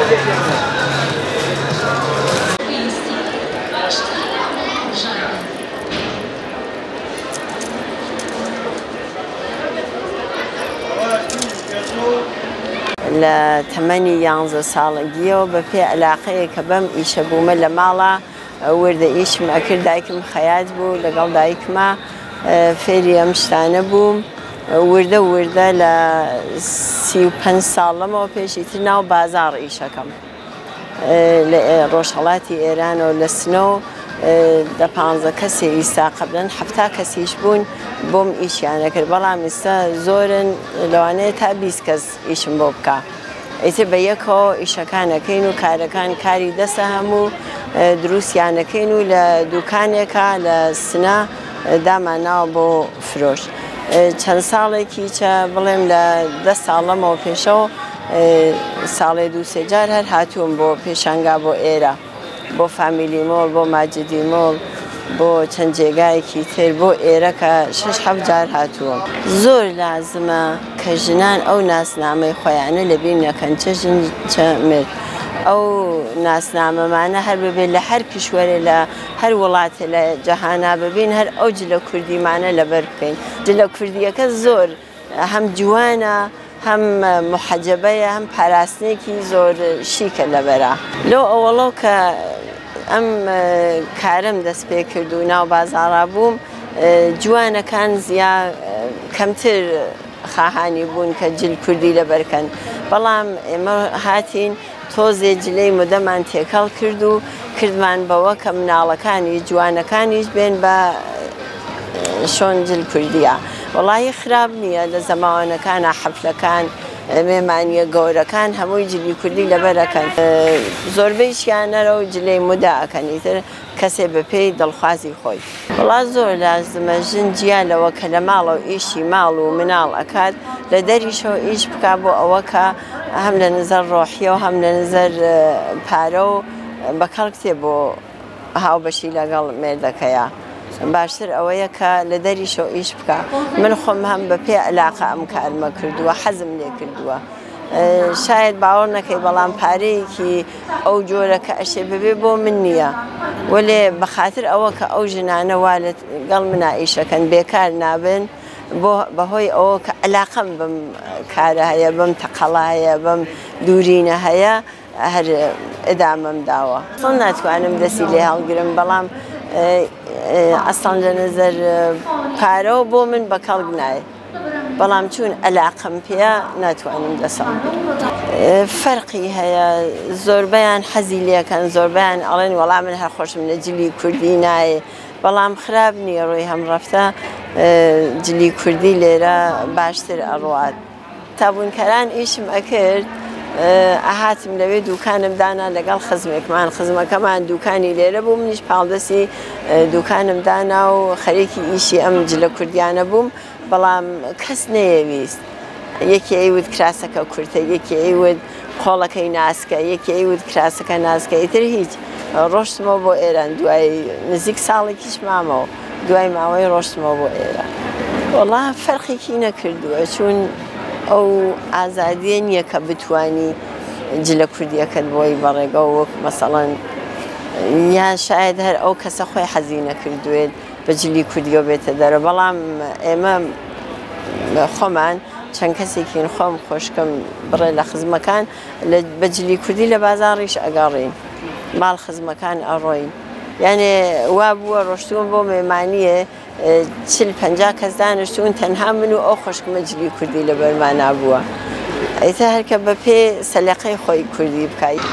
لە تەمەنی 11 ساڵگیەوە بەپێ علاقەیە کە بەم ئیشە بوومە لە ماڵە وردە ئیشم ئەکرد دایکم خەیات بوو لەگەڵ دایکمە فێری ئەم شتانە بووم وردە لە 35 ساڵەمەوە پێشی تر ناو بازاڕ ئیشەکەم لە ڕۆژهەڵاتی ئێرانەوە لە سنەوە دە 15 کەسێ ئیستا قەبلەن 7 کەسیش بوون بۆم ئیشیانە کرد بەڵام ئێستا زۆرن لەوانەیە تا 20 کەس ئیشم بۆ بکە ئیتر بە یەکەوە ئیشەکانەکەین و کارەکان کاری دەسە هەموو دروستیانەکەین و لە دوکانێکە لە سنە داماناوە بۆ فرۆش چەند ساڵێکی چە بڵێم لە 10 ساڵەمەوە پێشەوە ساڵێ 2-3 جار هەر هاتووم بۆ پێشانگا بۆ ئێرە بۆ فامیلی مۆڵ بۆ ماجدی مۆڵ بۆ چەند جێگایەکی تر بۆ ئێرە کە 6-7 جار هاتووم زۆر لازمە کە ژنان ئەو ناسنامەی خۆیانە لەبیر نەکەن چە ژن چە مرد ئەو ناسنامەمانە هەر ببێت لە هەر کشوەرێ لە هەر وڵاتێ لە جەهانا ببین هەر ئەو جلە کوردیمانە لەبەر بکەین جلە کوردیەکە زۆر هەم جوانە هەم محەجەبەیە هەم پاراستنێکی زۆر شیکە لەبەرە لەو ئەوەڵەو کە ئەم کارم دەست پێ کرد و ناو بازاڕا بووم جوانەکان زیا کەمتر خاهانی بوون کە جل کوردی لەبەرکەن بەڵام ئێمە هاتین تۆزێ جلەی مدەمان تێکەڵ کرد و کردمان بەوە کە مناڵەکانی جوانەکانیش بێن بە شۆن جل کوردیە وەڵی خراپ نییە لە زەماوانەکانە حەفلەکان مێمانیە گەورەکان هەمووی جلی کوردی لەبەرەکەن زۆربەیشیانەرە و جلەی موداەکەنی تر کەسێ بەپێی دڵخوازی خۆی وڵات زۆر لازمە ژن جیالەوە کە لە ماڵە و ئیشی ماڵ و مناڵ ئەکات لە دەریشەوە ئیش بکا بۆ ئەوە کە هەم لە نزەر ڕۆحیە و هەم لە نزەر پارە و بەکەڵ کتێ بۆ هاوبەشی لەگەڵ مێردەکەیە باشتر ئەوەیە کە لە دەریشەوە ئیش بکە من خۆم هەم بەپێ علاقە ئەم کارمە کردووە حەزم لێ کردووە شاید باوەڕ نەکەی بەڵام پارەیەکی ئەو جۆرە کە ئەشێ ببێ بۆ من نییە وەلێ بەخاتر ئەوە کە ئەو ژنانە وا لەگەڵ منە ئیشەکەن بێکار نابن بەهۆی ئەوە کە علاقەم بم کارە هەیە بم تەقەڵە هەیە بم دوورینە هەیە هەر ئەدامەم داوە سڵ ناتوانم دەستی لێ هەڵگرم بەڵام ئەسڵ لە نظر پارەوە بۆ من بەکەڵ نایە بەڵام چون علاقەم پێە ناتوانم دەسەڵ فەرقی هەیە زۆربەیان حەزی لێکەن زۆربیان ئەڵێن وەڵام من هەر خۆشم لە جلی کوردی نایە بەڵام خراپ نییە ڕۆی هەمڕەفتە جلی کوردی لێرە باشتر ئەڕوات تابوونکەران ئیشم ئەکرد ئاهاتم لەوێ دوکانم دانا لەگەڵ خزمەکەمان دوکانی لێرە بوو منیش پاڵدەستی دوکانم دانا و خەریکی ئیشی ئەم جلە کوردیانە بووم بەڵام کەس نەیەویست یەکی ئەیوت کراسەکە کورتە یەکی ئەیوت قۆڵەکەی ناسکە یەکی ئەیوت کراسەکە ناسکە ئیتر هیچ ڕۆشتمەوە بۆ ئێران دوای نزیک ساڵێکیش مامەوە دوای ماوەی ڕۆشتمەوە بۆ ئێرە وەڵا فەرقێکی نەکردووە چون ئەو ئازادیە نییە کە بتوانی جلە کوردیەکەت بۆی بەڕێگە و وەک مەسەڵەن یان شاید هەر ئەو کەسە خۆی حەزی نەکردوێت بە جلی کوردیەوە بێتە دەرە بەڵام ئێمە خۆمان چەند کەسێکین خۆم خۆشکەم بڕێ لە خزمەکان بە جلی کوردی لە بازاڕیش ئەگەڕین ماڵ خزمەکان ئەڕۆین یانێ وا بووە ڕۆشتوم بۆ مێمانیە 40-50 کەس دانیشتون تەنها من و ئەو خۆشکمە جلی کوردی لە بەرمانە بووە ئەیتە هەرکە بە پێ سەلیقەی خۆی کوردی بکایت